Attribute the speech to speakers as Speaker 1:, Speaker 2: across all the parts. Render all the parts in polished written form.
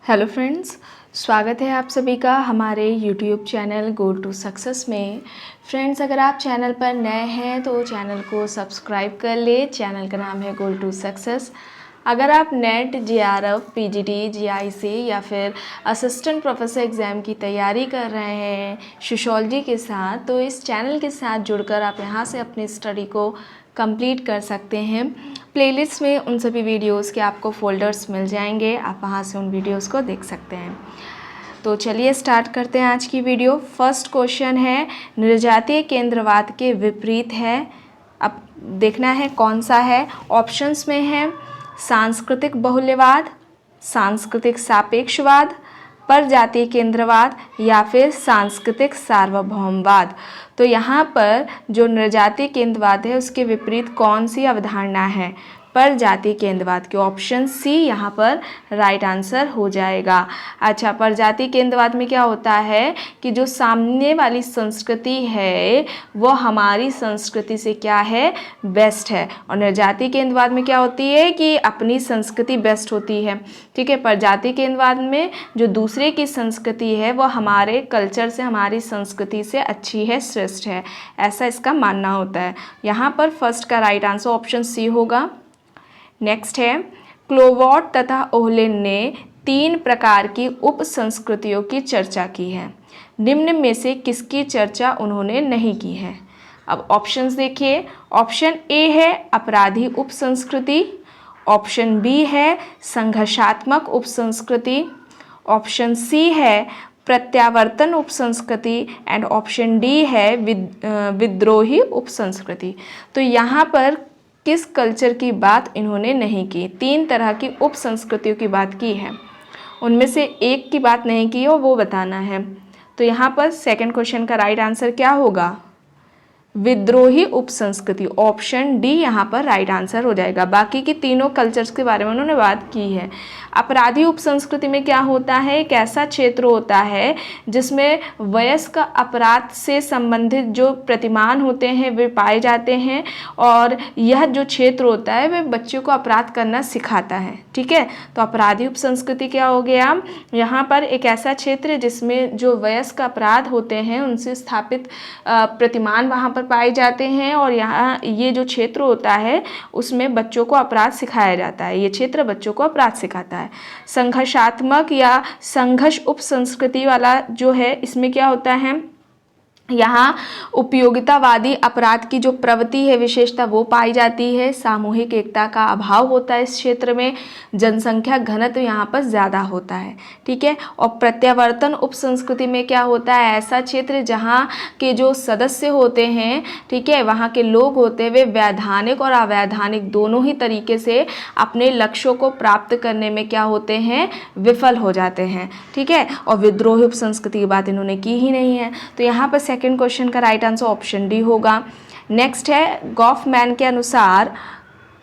Speaker 1: Hello friends, स्वागत है आप सभी का हमारे YouTube channel goal to success में। फ्रेंड्स, अगर आप चैनल पर नए हैं तो चैनल को सब्सक्राइब कर ले। चैनल का नाम है गोल टू सक्सेस। अगर आप नेट, जेआरएफ, पीजीटी, जीआईसी या फिर असिस्टेंट प्रोफेसर एग्ज़ाम की तैयारी कर रहे हैं सोशियोलॉजी के साथ, तो इस चैनल के साथ जुड़कर आप यहाँ से अपनी स्टडी को कंप्लीट कर सकते हैं। प्लेलिस्ट में उन सभी वीडियोस के आपको फ़ोल्डर्स मिल जाएंगे, आप वहाँ से उन वीडियोस को देख सकते हैं। तो चलिए स्टार्ट करते हैं आज की वीडियो। फर्स्ट क्वेश्चन है, निर्जातीय केंद्रवाद के विपरीत है। अब देखना है कौन सा है। ऑप्शंस में है सांस्कृतिक बहुल्यवाद, सांस्कृतिक सापेक्षवाद, परजातीय केंद्रवाद या फिर सांस्कृतिक सार्वभौमवाद। तो यहाँ पर जो निर्जातीय केंद्रवाद है उसके विपरीत कौन सी अवधारणा है? परजातीय केंद्रवाद के ऑप्शन सी यहाँ पर राइट आंसर हो जाएगा। अच्छा, परजातीय केंद्रवाद में क्या होता है कि जो सामने वाली संस्कृति है वो हमारी संस्कृति से क्या है, बेस्ट है। और निर्जातीय केंद्रवाद में क्या होती है कि अपनी संस्कृति बेस्ट होती है। ठीक है, परजातीय केंद्रवाद में जो दूसरे की संस्कृति है वो हमारे कल्चर से, हमारी संस्कृति से अच्छी है, श्रेष्ठ है, ऐसा इसका मानना होता है। यहाँ पर फर्स्ट का राइट आंसर ऑप्शन सी होगा। नेक्स्ट है, क्लोवॉट तथा ओहलिन ने 3 प्रकार की उप संस्कृतियों की चर्चा की है। निम्न में से किसकी चर्चा उन्होंने नहीं की है? अब ऑप्शंस देखिए। ऑप्शन ए है अपराधी उप संस्कृति, ऑप्शन बी है संघर्षात्मक उप संस्कृति, ऑप्शन सी है प्रत्यावर्तन उप संस्कृति एंड ऑप्शन डी है विद्रोही उप संस्कृति। तो यहाँ पर किस कल्चर की बात इन्होंने नहीं की? 3 तरह की उप संस्कृतियों की बात की है, उनमें से एक की बात नहीं की और वो बताना है। तो यहाँ पर सेकंड क्वेश्चन का राइट आंसर क्या होगा? विद्रोही उप संस्कृति, ऑप्शन डी यहाँ पर राइट आंसर हो जाएगा। बाकी की तीनों कल्चर्स के बारे में उन्होंने बात की है। अपराधी उप संस्कृति में क्या होता है? एक ऐसा क्षेत्र होता है जिसमें वयस्क अपराध से संबंधित जो प्रतिमान होते हैं वे पाए जाते हैं, और यह जो क्षेत्र होता है वह बच्चों को अपराध करना सिखाता है। ठीक है, तो अपराधी उप संस्कृति क्या हो गया? यहाँ पर एक ऐसा क्षेत्र जिसमें जो वयस्क अपराध होते हैं उनसे स्थापित प्रतिमान वहाँ पर पाए जाते हैं, और यहाँ ये जो क्षेत्र होता है उसमें बच्चों को अपराध सिखाया जाता है। ये क्षेत्र बच्चों को अपराध सिखाता है। संघर्षात्मक या संघर्ष उप संस्कृति वाला जो है, इसमें क्या होता है, यहाँ उपयोगितावादी अपराध की जो प्रवृत्ति है, विशेषता वो पाई जाती है। सामूहिक एकता का अभाव होता है इस क्षेत्र में, जनसंख्या घनत्व यहाँ पर ज़्यादा होता है। ठीक है, और प्रत्यावर्तन उप संस्कृति में क्या होता है? ऐसा क्षेत्र जहाँ के जो सदस्य होते हैं, ठीक है, वहाँ के लोग होते हैं, वे वैधानिक और अवैधानिक दोनों ही तरीके से अपने लक्ष्यों को प्राप्त करने में क्या होते हैं, विफल हो जाते हैं। ठीक है, और विद्रोही उप संस्कृति की बात इन्होंने की ही नहीं है। तो यहाँ पर सेकंड क्वेश्चन का राइट आंसर ऑप्शन डी होगा। नेक्स्ट है, गॉफमैन के अनुसार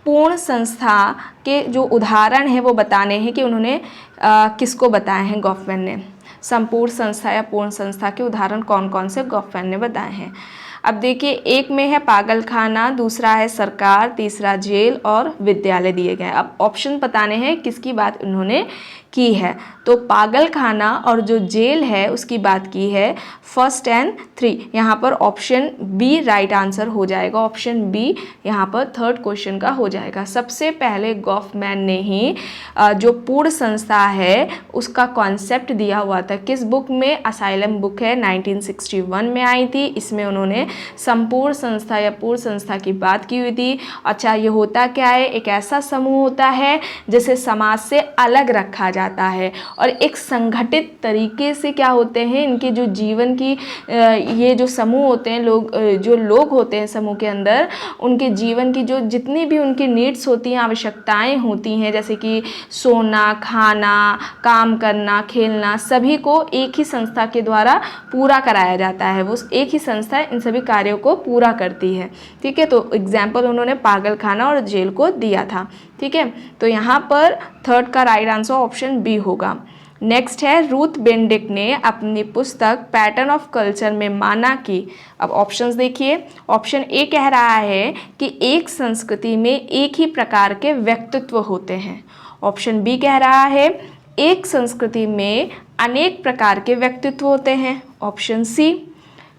Speaker 1: पूर्ण संस्था के जो उदाहरण हैं वो बताने हैं कि उन्होंने किसको बताए हैं गॉफमैन ने। संपूर्ण संस्था या पूर्ण संस्था के उदाहरण कौन कौन से गॉफमैन ने बताए हैं? अब देखिए, एक में है पागलखाना, दूसरा है सरकार, तीसरा जेल और विद्यालय दिए गए। अब ऑप्शन बताने हैं किसकी बात उन्होंने की है। तो पागलखाना और जो जेल है उसकी बात की है, फर्स्ट एंड 3। यहाँ पर ऑप्शन बी राइट आंसर हो जाएगा। ऑप्शन बी यहाँ पर थर्ड क्वेश्चन का हो जाएगा। सबसे पहले गॉफमैन ने ही जो पूर्ण संस्था है उसका कॉन्सेप्ट दिया हुआ था। किस बुक में? असाइलम बुक है, 1961 में आई थी। इसमें उन्होंने संपूर्ण संस्था या पूर्ण संस्था की बात की हुई थी। अच्छा, ये होता क्या है? एक ऐसा समूह होता है जिसे समाज से अलग रखा जाता है और एक संगठित तरीके से क्या होते हैं, इनके जो जीवन की ये जो समूह होते हैं, जो लोग होते हैं समूह के अंदर, उनके जीवन की जो जितनी भी उनकी नीड्स होती हैं, आवश्यकताएं होती हैं, जैसे कि सोना, खाना, काम करना, खेलना, सभी को एक ही संस्था के द्वारा पूरा कराया जाता है। वो एक ही संस्था इन सभी कार्यों को पूरा करती है। ठीक है, तो एग्जाम्पल उन्होंने पागलखाना और जेल को दिया था। ठीक है, तो यहाँ पर थर्ड का राइट आंसर ऑप्शन बी होगा। नेक्स्ट है, रूथ बेंडिक ने अपनी पुस्तक पैटर्न ऑफ कल्चर में माना कि, अब ऑप्शंस देखिए। ऑप्शन ए कह रहा है कि एक संस्कृति में एक ही प्रकार के व्यक्तित्व होते हैं। ऑप्शन बी कह रहा है एक संस्कृति में अनेक प्रकार के व्यक्तित्व होते हैं। ऑप्शन सी,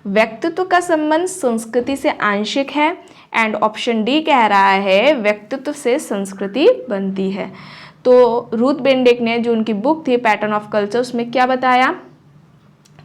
Speaker 1: व्यक्तित्व का संबंध संस्कृति से आंशिक है। एंड ऑप्शन डी कह रहा है व्यक्तित्व से संस्कृति बनती है। तो रूथ बेंडिक ने जो उनकी बुक थी पैटर्न ऑफ कल्चर, उसमें क्या बताया,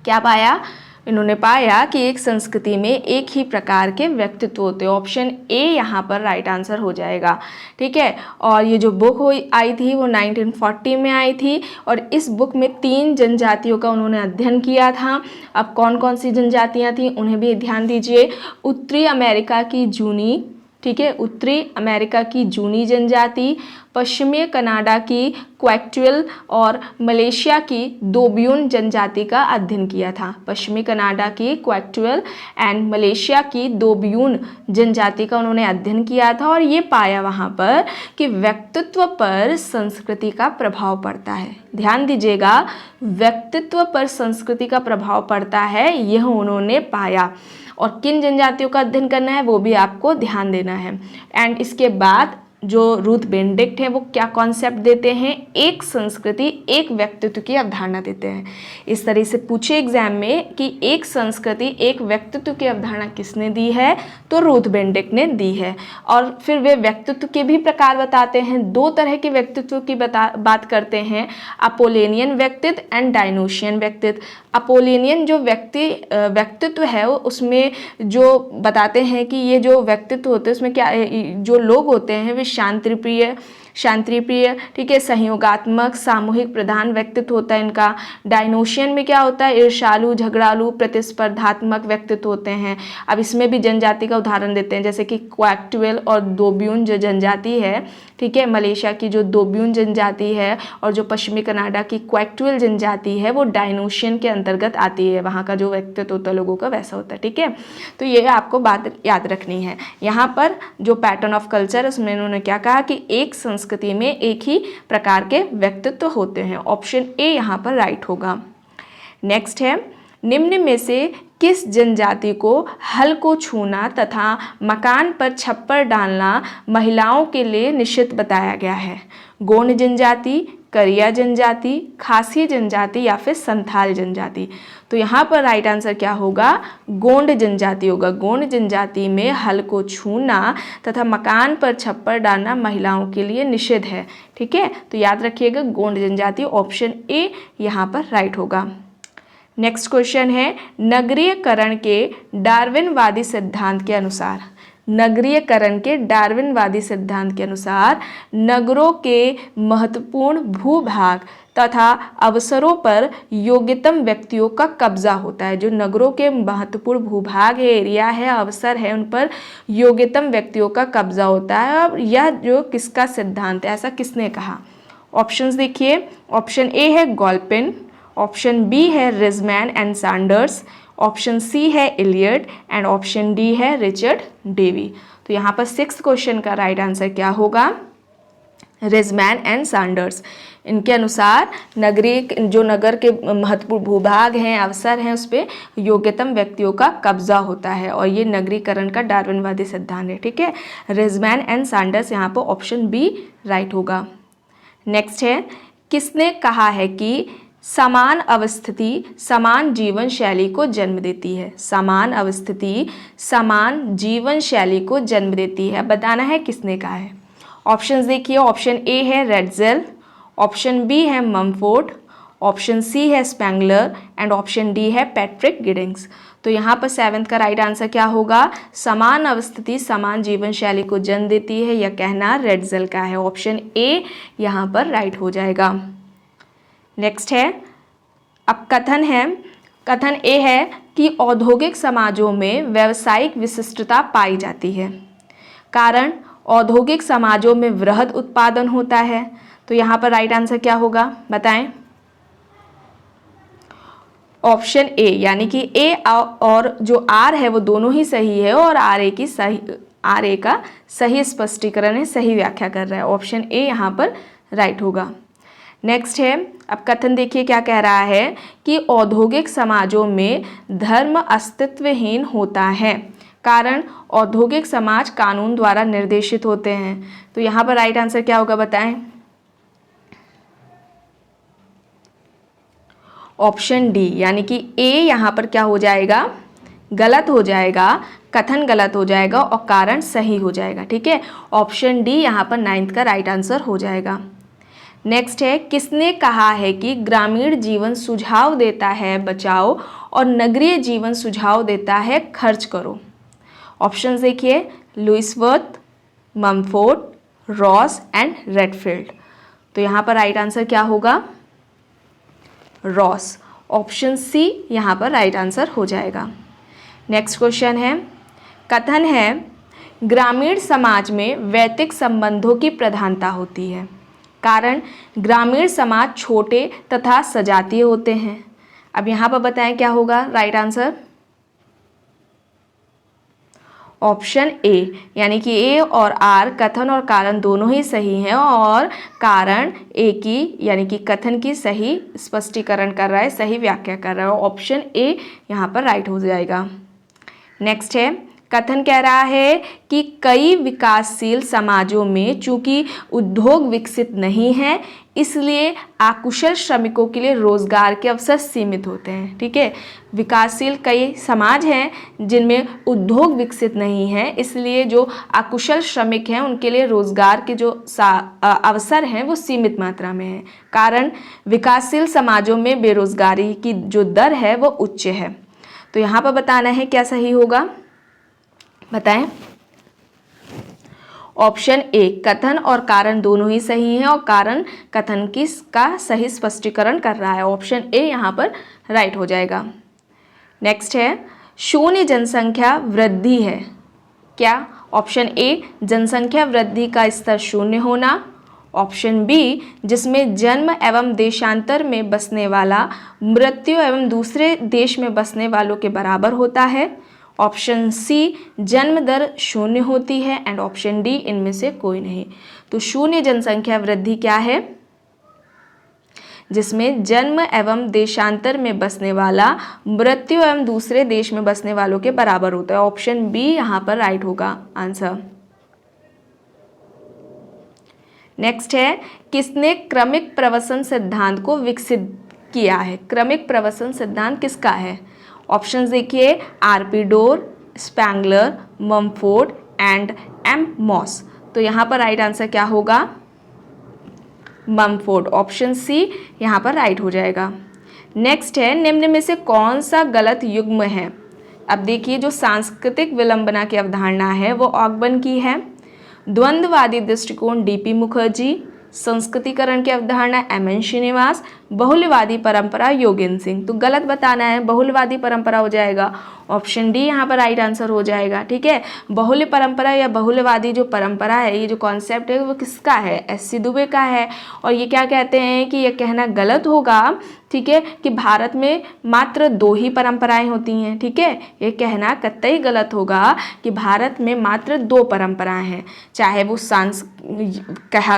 Speaker 1: क्या पाया, इन्होंने पाया कि एक संस्कृति में एक ही प्रकार के व्यक्तित्व होते हैं। ऑप्शन ए यहाँ पर राइट आंसर हो जाएगा। ठीक है, और ये जो बुक आई थी वो 1940 में आई थी और इस बुक में 3 जनजातियों का उन्होंने अध्ययन किया था। अब कौन कौन सी जनजातियाँ थी उन्हें भी ध्यान दीजिए। उत्तरी अमेरिका की जूनी, ठीक है, उत्तरी अमेरिका की जूनी जनजाति, पश्चिमी कनाडा की क्वैक्टुअल और मलेशिया की दोबियून जनजाति का अध्ययन किया था। पश्चिमी कनाडा की क्वैक्टुअल एंड मलेशिया की दोबियून जनजाति का उन्होंने अध्ययन किया था और ये पाया वहाँ पर कि व्यक्तित्व पर संस्कृति का प्रभाव पड़ता है। ध्यान दीजिएगा, व्यक्तित्व पर संस्कृति का प्रभाव पड़ता है, यह उन्होंने पाया। और किन जनजातियों का अध्ययन करना है वो भी आपको ध्यान देना है। एंड इसके बाद जो रूथ बेंडिक्ट है वो क्या कॉन्सेप्ट देते हैं, एक संस्कृति एक व्यक्तित्व की अवधारणा देते हैं। इस तरह से पूछे एग्जाम में कि एक संस्कृति एक व्यक्तित्व की अवधारणा किसने दी है, तो रूथ बेंडिक्ट ने दी है। और फिर वे व्यक्तित्व के भी प्रकार बताते हैं। 2 तरह के व्यक्तित्व की बात करते हैं, अपोलिनियन व्यक्तित्व एंड डायनोशियन व्यक्तित्व। अपोलिनियन जो व्यक्तित्व है उसमें जो बताते हैं कि ये जो व्यक्तित्व होते हैं उसमें क्या जो लोग होते हैं वे शांतिप्रिय, ठीक है, सहयोगात्मक, सामूहिक प्रधान व्यक्तित्व होता है इनका। डायनोशियन में क्या होता है, ईर्ष्यालु, झगड़ालू, प्रतिस्पर्धात्मक व्यक्तित्व होते हैं। अब इसमें भी जनजाति का उदाहरण देते हैं, जैसे कि क्वैक्टुअल और दोबियून जो जनजाति है, ठीक है, मलेशिया की जो दोबियून जनजाति है और जो पश्चिमी कनाडा की क्वैक्टुअल जनजाति है वो डायनोशियन के अंतर्गत आती है। वहाँ का जो व्यक्तित्व होता है लोगों का वैसा होता है। ठीक है, तो ये आपको बात याद रखनी है। यहाँ पर जो पैटर्न ऑफ कल्चर है उसमें इन्होंने क्या कहा कि एक संस्कृति में एक ही प्रकार के व्यक्तित्व होते हैं। ऑप्शन ए यहाँ पर राइट होगा। नेक्स्ट है, निम्न में से किस जनजाति को हल को छूना तथा मकान पर छप्पर डालना महिलाओं के लिए निषिद्ध बताया गया है? गोंड जनजाति, करिया जनजाति, खासी जनजाति या फिर संथाल जनजाति? तो यहाँ पर राइट आंसर क्या होगा, गोंड जनजाति होगा। गोंड जनजाति में हल को छूना तथा मकान पर छप्पर डालना महिलाओं के लिए निषिद्ध है। ठीक है, तो याद रखिएगा गोंड जनजाति, ऑप्शन ए यहाँ पर राइट होगा। नेक्स्ट क्वेश्चन है, नगरीयकरण के डार्विनवादी सिद्धांत के अनुसार, नगरीयकरण के डार्विनवादी सिद्धांत के अनुसार नगरों के महत्वपूर्ण भूभाग तथा अवसरों पर योग्यतम व्यक्तियों का कब्जा होता है। जो नगरों के महत्वपूर्ण भूभाग है, एरिया है, अवसर है, उन पर योग्यतम व्यक्तियों का कब्जा होता है। अब यह जो किसका सिद्धांत है, ऐसा किसने कहा? ऑप्शंस देखिए, ऑप्शन ए है गॉल्पिन, ऑप्शन बी है रिजमैन एंड सैंडर्स, ऑप्शन सी है इलियट एंड ऑप्शन डी है रिचर्ड डेवी। तो यहाँ पर 6th क्वेश्चन का राइट आंसर क्या होगा, रिजमैन एंड सैंडर्स। इनके अनुसार जो नगर के महत्वपूर्ण भूभाग हैं, अवसर हैं, उस पर योग्यतम व्यक्तियों का कब्जा होता है और ये नगरीकरण का डार्विनवादी सिद्धांत है। ठीक है, रिजमैन एंड सैंडर्स, यहाँ पर ऑप्शन बी राइट होगा। नेक्स्ट है, किसने कहा है कि समान अवस्थिति समान जीवन शैली को जन्म देती है? समान अवस्थिति समान जीवन शैली को जन्म देती है, बताना है किसने कहा है। ऑप्शंस देखिए, ऑप्शन ए है रेडजेल, ऑप्शन बी है ममफोर्ड, ऑप्शन सी है स्पेंगलर एंड ऑप्शन डी है पैट्रिक गिडिंग्स। तो यहाँ पर 7th का राइट आंसर क्या होगा, समान अवस्थिति समान जीवन शैली को जन्म देती है, यह कहना रेडजेल का है। ऑप्शन ए यहाँ पर राइट हो जाएगा। नेक्स्ट है, अब कथन ए है कि औद्योगिक समाजों में व्यावसायिक विशिष्टता पाई जाती है, कारण औद्योगिक समाजों में वृहद उत्पादन होता है। तो यहाँ पर राइट आंसर क्या होगा, बताएं। ऑप्शन ए, यानी कि ए और जो आर है वो दोनों ही सही है और आर ए का सही स्पष्टीकरण है, सही व्याख्या कर रहा है। ऑप्शन ए यहाँ पर राइट होगा। नेक्स्ट है, अब कथन देखिए क्या कह रहा है कि औद्योगिक समाजों में धर्म अस्तित्वहीन होता है, कारण औद्योगिक समाज कानून द्वारा निर्देशित होते हैं। तो यहाँ पर राइट आंसर क्या होगा, बताएं। ऑप्शन डी यानी कि ए यहाँ पर क्या हो जाएगा, गलत हो जाएगा, कथन गलत हो जाएगा और कारण सही हो जाएगा। ठीक है, ऑप्शन डी यहाँ पर 9th का राइट आंसर हो जाएगा। नेक्स्ट है, किसने कहा है कि ग्रामीण जीवन सुझाव देता है बचाओ और नगरीय जीवन सुझाव देता है खर्च करो। ऑप्शन देखिए, Louis Wirth, Mumford, Ross and Redfield. तो यहाँ पर राइट आंसर क्या होगा, रॉस। ऑप्शन सी यहाँ पर राइट आंसर हो जाएगा। नेक्स्ट क्वेश्चन है, कथन है ग्रामीण समाज में वैयक्तिक संबंधों की प्रधानता होती है, कारण ग्रामीण समाज छोटे तथा सजातीय होते हैं। अब यहाँ पर बताएं क्या होगा राइट आंसर, ऑप्शन ए यानी कि ए और आर कथन और कारण दोनों ही सही हैं और कारण ए की यानी कि कथन की सही स्पष्टीकरण कर रहा है, सही व्याख्या कर रहा है। ऑप्शन ए यहाँ पर राइट हो जाएगा। नेक्स्ट है, कथन कह रहा है कि कई विकासशील समाजों में चूंकि उद्योग विकसित नहीं है इसलिए अकुशल श्रमिकों के लिए रोजगार के अवसर सीमित होते हैं। ठीक है, विकासशील कई समाज हैं जिनमें उद्योग विकसित नहीं है, इसलिए जो अकुशल श्रमिक हैं उनके लिए रोजगार के जो अवसर हैं वो सीमित मात्रा में है। कारण विकासशील समाजों में बेरोजगारी की जो दर है वो उच्च है। तो यहाँ पर बताना है क्या सही होगा, बताएं। ऑप्शन ए कथन और कारण दोनों ही सही हैं और कारण कथन का सही स्पष्टीकरण कर रहा है। ऑप्शन ए यहाँ पर राइट हो जाएगा। नेक्स्ट है, शून्य जनसंख्या वृद्धि है क्या। ऑप्शन ए जनसंख्या वृद्धि का स्तर शून्य होना। ऑप्शन बी जिसमें जन्म एवं देशांतर में बसने वाला मृत्यु एवं दूसरे देश में बसने वालों के बराबर होता है। ऑप्शन सी जन्म दर शून्य होती है एंड ऑप्शन डी इनमें से कोई नहीं। तो शून्य जनसंख्या वृद्धि क्या है, जिसमें जन्म एवं देशांतर में बसने वाला मृत्यु एवं दूसरे देश में बसने वालों के बराबर होता है। ऑप्शन बी यहाँ पर राइट होगा आंसर। नेक्स्ट है, किसने क्रमिक प्रवसन सिद्धांत को विकसित किया है। क्रमिक प्रवसन सिद्धांत किसका है। ऑप्शन देखिए, RP Dore, Spengler, Mumford and M Moss. तो यहाँ पर राइट आंसर क्या होगा, ममफोर्ड। ऑप्शन सी यहाँ पर राइट हो जाएगा। नेक्स्ट है, निम्न में से कौन सा गलत युग्म है। अब देखिए, जो सांस्कृतिक विलंबना की अवधारणा है वो ऑगबन की है। द्वंद्ववादी दृष्टिकोण डीपी मुखर्जी, संस्कृतिकरण की अवधारणा एमएन श्रीनिवास, बहुल्यवादी परंपरा योगेंद्र सिंह। तो गलत बताना है, बहुल्यवादी परंपरा हो जाएगा। ऑप्शन डी यहाँ पर राइट आंसर हो जाएगा। ठीक है, बहुल्य परंपरा या बहुल्यवादी जो परंपरा है, ये जो कॉन्सेप्ट है वो किसका है, एस.सी. दुबे का है। और ये क्या कहते हैं कि ये कहना गलत होगा, ठीक है, कि भारत में मात्र 2 ही परंपराएं होती हैं। ठीक है, ये कहना कतई गलत होगा कि भारत में मात्र 2 परंपराएं हैं, चाहे वो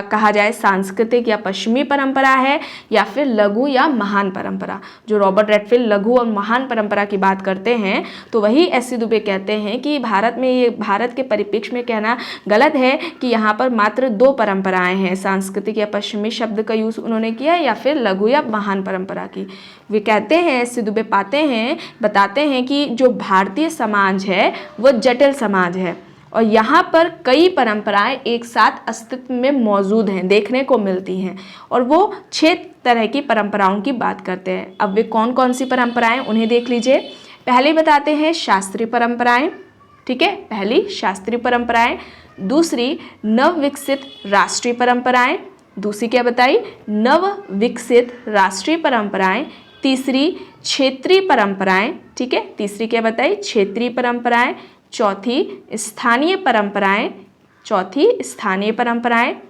Speaker 1: कहा जाए सांस्कृतिक या पश्चिमी परंपरा है या फिर लघु या महान परंपरा। जो रॉबर्ट रेडफील्ड लघु और महान परंपरा की बात करते हैं तो वही एस.सी. दुबे कहते हैं कि भारत में, ये भारत के परिप्रेक्ष्य में कहना गलत है कि यहाँ पर मात्र 2 परंपराएं हैं, सांस्कृतिक या पश्चिमी शब्द का यूज़ उन्होंने किया या फिर लघु या महान परंपरा की। वे कहते हैं, एस.सी. दुबे बताते हैं कि जो भारतीय समाज है वो जटिल समाज है और यहाँ पर कई परंपराएं एक साथ अस्तित्व में मौजूद हैं, देखने को मिलती हैं और वो 6 तरह की परंपराओं की बात करते हैं। अब वे कौन कौन सी परंपराएं उन्हें देख लीजिए। पहले बताते हैं शास्त्रीय परंपराएं। ठीक है, पहली शास्त्रीय परंपराएं, दूसरी नव विकसित राष्ट्रीय परंपराएं, दूसरी क्या बताई, नव विकसित राष्ट्रीय परंपराएं, तीसरी क्षेत्रीय परंपराएं। ठीक है, तीसरी क्या बताई, क्षेत्रीय परंपराएं, चौथी स्थानीय परंपराएं,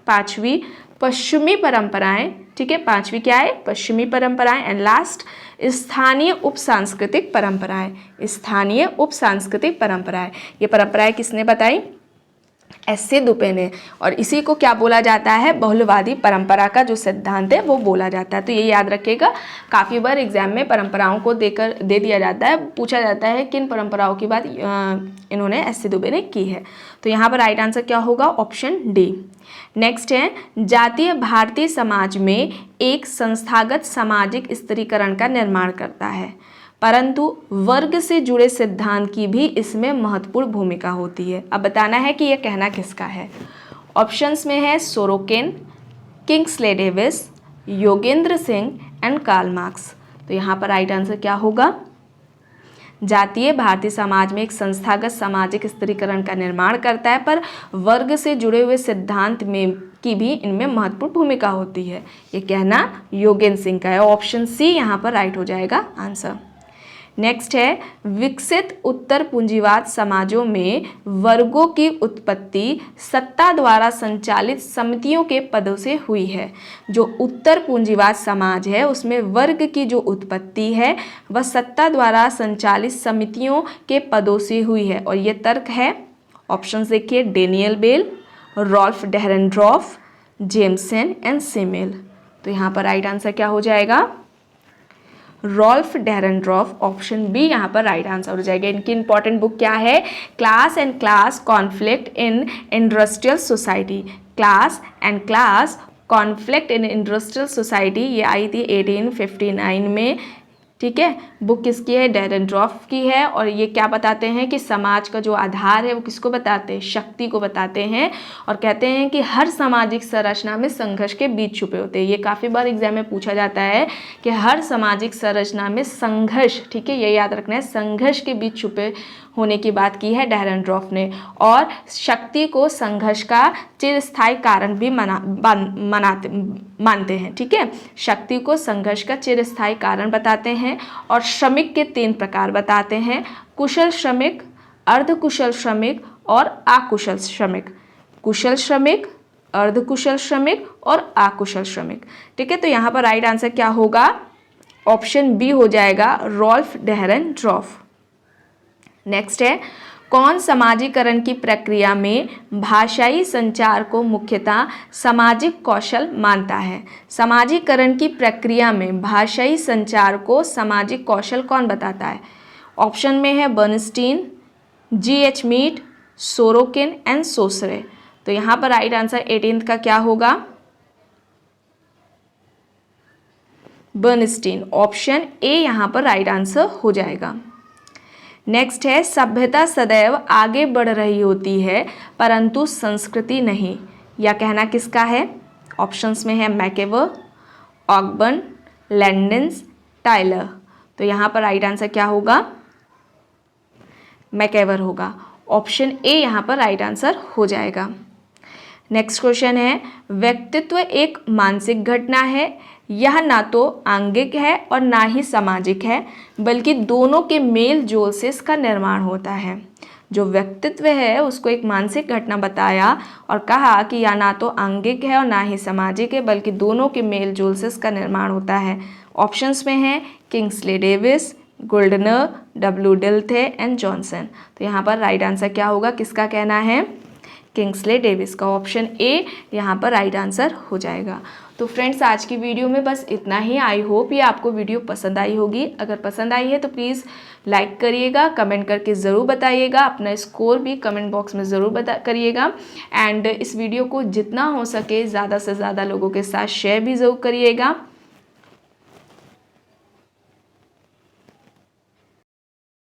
Speaker 1: पांचवी पश्चिमी परंपराएं। ठीक है, पांचवी क्या है, पश्चिमी परंपराएं एंड लास्ट स्थानीय उप सांस्कृतिक परंपराएं। स्थानीय उप सांस्कृतिक परंपराएं, ये परंपराएं किसने बताई, एस.ए. दुबे ने। और इसी को क्या बोला जाता है, बहुलवादी परंपरा का जो सिद्धांत है वो बोला जाता है। तो ये याद रखिएगा, काफ़ी बार एग्जाम में परंपराओं को दे दिया जाता है, पूछा जाता है किन परंपराओं की बात इन्होंने एस.ए. दुबे ने की है। तो यहाँ पर राइट आंसर क्या होगा, ऑप्शन डी। नेक्स्ट है, जातीय भारतीय समाज में एक संस्थागत सामाजिक स्त्रीकरण का निर्माण करता है, परंतु वर्ग से जुड़े सिद्धांत की भी इसमें महत्वपूर्ण भूमिका होती है। अब बताना है कि यह कहना किसका है। ऑप्शंस में है Sorokin, Kingsley Davis, Yogendra Singh and Karl Marx. तो यहाँ पर राइट आंसर क्या होगा, जातीय भारतीय समाज में एक संस्थागत सामाजिक स्त्रीकरण का निर्माण करता है, पर वर्ग से जुड़े हुए सिद्धांत में की भी इनमें महत्वपूर्ण भूमिका होती है। ये कहना योगेंद्र सिंह का है। ऑप्शन सी यहाँ पर राइट हो जाएगा आंसर। नेक्स्ट है, विकसित उत्तर पूंजीवाद समाजों में वर्गों की उत्पत्ति सत्ता द्वारा संचालित समितियों के पदों से हुई है। जो उत्तर पूंजीवाद समाज है उसमें वर्ग की जो उत्पत्ति है वह सत्ता द्वारा संचालित समितियों के पदों से हुई है। और ये तर्क है, ऑप्शन देखिए, Daniel Bell, Ralf Dahrendorf, Jameson and Simmel. तो यहाँ पर राइट आंसर क्या हो जाएगा, रॉल्फ डेहरेनड्रॉफ। ऑप्शन बी यहाँ पर राइट आंसर हो जाएगा। इनकी इंपॉर्टेंट बुक क्या है, class and class conflict in industrial society. Class and class conflict in industrial society, ये आई थी 1859 में। ठीक है, बुक किसकी है, डेहरेनड्रॉफ की है। और ये क्या बताते हैं कि समाज का जो आधार है वो किसको बताते हैं, शक्ति को बताते हैं। और कहते हैं कि हर सामाजिक संरचना में संघर्ष के बीच छुपे होते हैं। ये काफ़ी बार एग्जाम में पूछा जाता है कि हर सामाजिक संरचना में संघर्ष, ठीक है, ये याद रखना है, संघर्ष के बीच छुपे होने की बात की है डेहरेनड्रॉफ ने। और शक्ति को संघर्ष का चिरस्थायी कारण भी मानते हैं। ठीक है, शक्ति को संघर्ष का चिरस्थायी कारण बताते हैं। और श्रमिक के 3 प्रकार बताते हैं, कुशल श्रमिक, अर्धकुशल श्रमिक और अकुशल श्रमिक। कुशल श्रमिक, अर्धकुशल श्रमिक और अकुशल श्रमिक। ठीक है, तो यहाँ पर राइट आंसर क्या होगा, ऑप्शन बी हो जाएगा, रॉल्फ डेहरेनड्रॉफ। नेक्स्ट है, कौन समाजीकरण की प्रक्रिया में भाषाई संचार को मुख्यतः सामाजिक कौशल मानता है। समाजीकरण की प्रक्रिया में भाषाई संचार को सामाजिक कौशल कौन बताता है। ऑप्शन में है Bernstein, G.H. Mead, Sorokin and Saussure. तो यहाँ पर राइट आंसर 18th का क्या होगा, बर्नस्टीन। ऑप्शन ए यहाँ पर राइट आंसर हो जाएगा। नेक्स्ट है, सभ्यता सदैव आगे बढ़ रही होती है परंतु संस्कृति नहीं। यह कहना किसका है। ऑप्शंस में है मैकेवर, ऑकबर्न, लैंडेंस, टाइलर। तो यहाँ पर राइट आंसर क्या होगा, मैकेवर होगा। ऑप्शन ए यहाँ पर राइट आंसर हो जाएगा। नेक्स्ट क्वेश्चन है, व्यक्तित्व एक मानसिक घटना है। यह ना तो आंगिक है और ना ही सामाजिक है, बल्कि दोनों के मेल जोल से इसका निर्माण होता है। जो व्यक्तित्व है उसको एक मानसिक घटना बताया और कहा कि यह ना तो आंगिक है और ना ही सामाजिक है, बल्कि दोनों के मेल जोल से इसका निर्माण होता है। ऑप्शंस में है Kingsley Davis, Gouldner, W Dilthey and Johnson. तो यहाँ पर राइट आंसर क्या होगा, किसका कहना है, किंग्सले डेविस का। ऑप्शन ए यहाँ पर राइट आंसर हो जाएगा। तो फ्रेंड्स, आज की वीडियो में बस इतना ही। आई होप ये आपको वीडियो पसंद आई होगी। अगर पसंद आई है तो प्लीज़ लाइक करिएगा, कमेंट करके ज़रूर बताइएगा, अपना स्कोर भी कमेंट बॉक्स में ज़रूर करिएगा। एंड इस वीडियो को जितना हो सके ज़्यादा से ज़्यादा लोगों के साथ शेयर भी ज़रूर करिएगा।